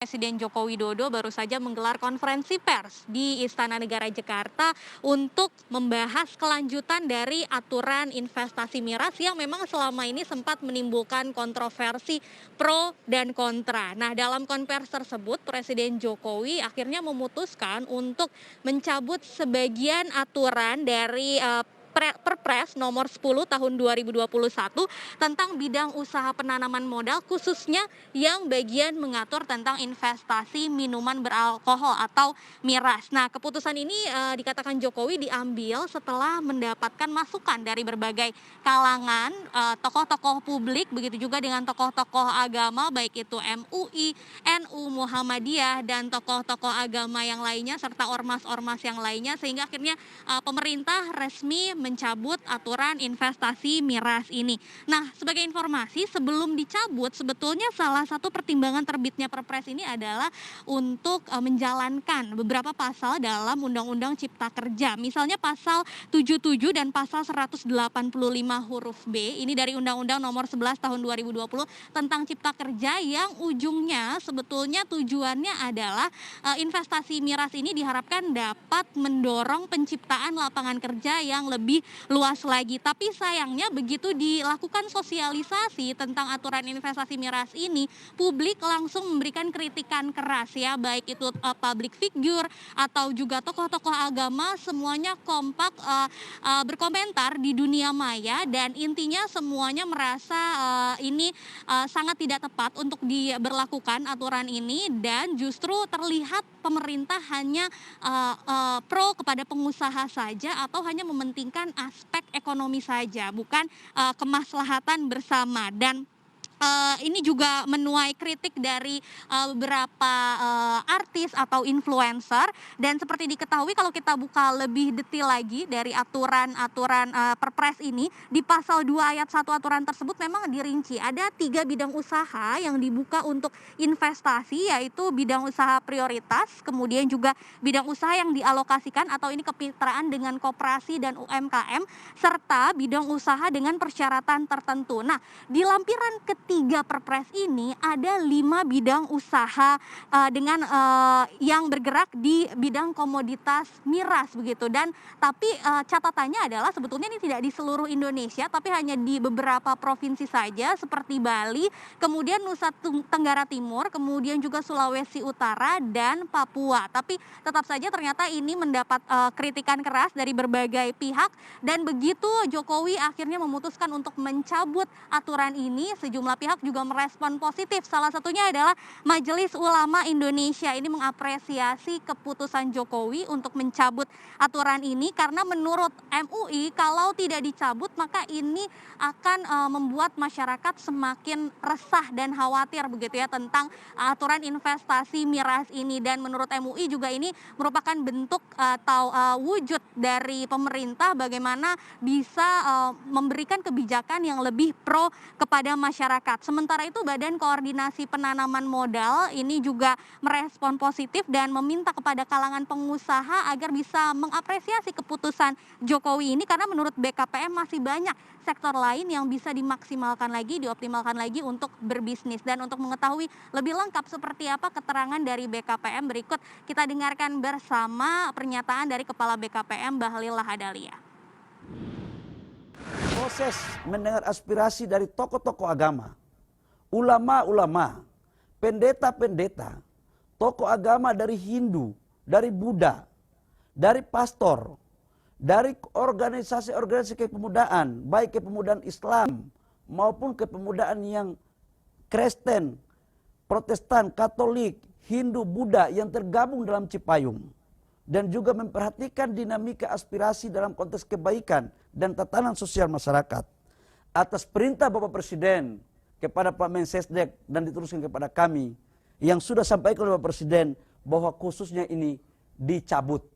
Presiden Joko Widodo baru saja menggelar konferensi pers di Istana Negara Jakarta untuk membahas kelanjutan dari aturan investasi miras yang memang selama ini sempat menimbulkan kontroversi pro dan kontra. Nah, dalam konferensi tersebut Presiden Jokowi akhirnya memutuskan untuk mencabut sebagian aturan dari Perpres nomor 10 tahun 2021 tentang bidang usaha penanaman modal, khususnya yang bagian mengatur tentang investasi minuman beralkohol atau miras. Nah, keputusan ini dikatakan Jokowi diambil setelah mendapatkan masukan dari berbagai kalangan, tokoh-tokoh publik, begitu juga dengan tokoh-tokoh agama baik itu MUI, NU, Muhammadiyah, dan tokoh-tokoh agama yang lainnya serta ormas-ormas yang lainnya, sehingga akhirnya pemerintah resmi mencabut aturan investasi miras ini. Nah, sebagai informasi, sebelum dicabut, sebetulnya salah satu pertimbangan terbitnya Perpres ini adalah untuk menjalankan beberapa pasal dalam Undang-Undang Cipta Kerja. Misalnya pasal 77 dan pasal 185 huruf B, ini dari Undang-Undang nomor 11 tahun 2020 tentang Cipta Kerja, yang ujungnya sebetulnya tujuannya adalah investasi miras ini diharapkan dapat mendorong penciptaan lapangan kerja yang lebih luas lagi. Tapi sayangnya begitu dilakukan sosialisasi tentang aturan investasi miras ini, publik langsung memberikan kritikan keras ya, baik itu public figure atau juga tokoh-tokoh agama, semuanya kompak berkomentar di dunia maya, dan intinya semuanya merasa ini sangat tidak tepat untuk diberlakukan aturan ini, dan justru terlihat pemerintah hanya pro kepada pengusaha saja atau hanya mementingkan aspek ekonomi saja, bukan kemaslahatan bersama. Dan ini juga menuai kritik dari beberapa artis atau influencer, dan seperti diketahui kalau kita buka lebih detail lagi dari aturan-aturan Perpres ini, di pasal 2 ayat 1 aturan tersebut memang dirinci ada 3 bidang usaha yang dibuka untuk investasi, yaitu bidang usaha prioritas, kemudian juga bidang usaha yang dialokasikan atau ini kemitraan dengan koperasi dan UMKM, serta bidang usaha dengan persyaratan tertentu. Nah, di lampiran ketiga Perpres ini ada 5 bidang usaha dengan yang bergerak di bidang komoditas miras begitu, dan tapi catatannya adalah sebetulnya ini tidak di seluruh Indonesia tapi hanya di beberapa provinsi saja seperti Bali, kemudian Nusa Tenggara Timur, kemudian juga Sulawesi Utara dan Papua. Tapi tetap saja ternyata ini mendapat kritikan keras dari berbagai pihak, dan begitu Jokowi akhirnya memutuskan untuk mencabut aturan ini, sejumlah pihak juga merespon positif. Salah satunya adalah Majelis Ulama Indonesia ini mengapresiasi keputusan Jokowi untuk mencabut aturan ini, karena menurut MUI kalau tidak dicabut maka ini akan membuat masyarakat semakin resah dan khawatir begitu ya tentang aturan investasi miras ini. Dan menurut MUI juga ini merupakan bentuk atau wujud dari pemerintah bagaimana bisa memberikan kebijakan yang lebih pro kepada masyarakat. Sementara itu Badan Koordinasi Penanaman Modal ini juga merespon positif dan meminta kepada kalangan pengusaha agar bisa mengapresiasi keputusan Jokowi ini, karena menurut BKPM masih banyak sektor lain yang bisa dimaksimalkan lagi, dioptimalkan lagi untuk berbisnis. Dan untuk mengetahui lebih lengkap seperti apa keterangan dari BKPM, berikut kita dengarkan bersama pernyataan dari Kepala BKPM Bahlil Lahadalia. Proses mendengar aspirasi dari tokoh-tokoh agama, ulama-ulama, pendeta-pendeta, tokoh agama dari Hindu, dari Buddha, dari pastor, dari organisasi-organisasi kepemudaan, baik kepemudaan Islam maupun kepemudaan yang Kristen, Protestan, Katolik, Hindu, Buddha yang tergabung dalam Cipayung, dan juga memperhatikan dinamika aspirasi dalam konteks kebaikan dan tatanan sosial masyarakat. Atas perintah Bapak Presiden kepada Pak Mensesnek dan diteruskan kepada kami, yang sudah sampaikan oleh Bapak Presiden bahwa khususnya ini dicabut.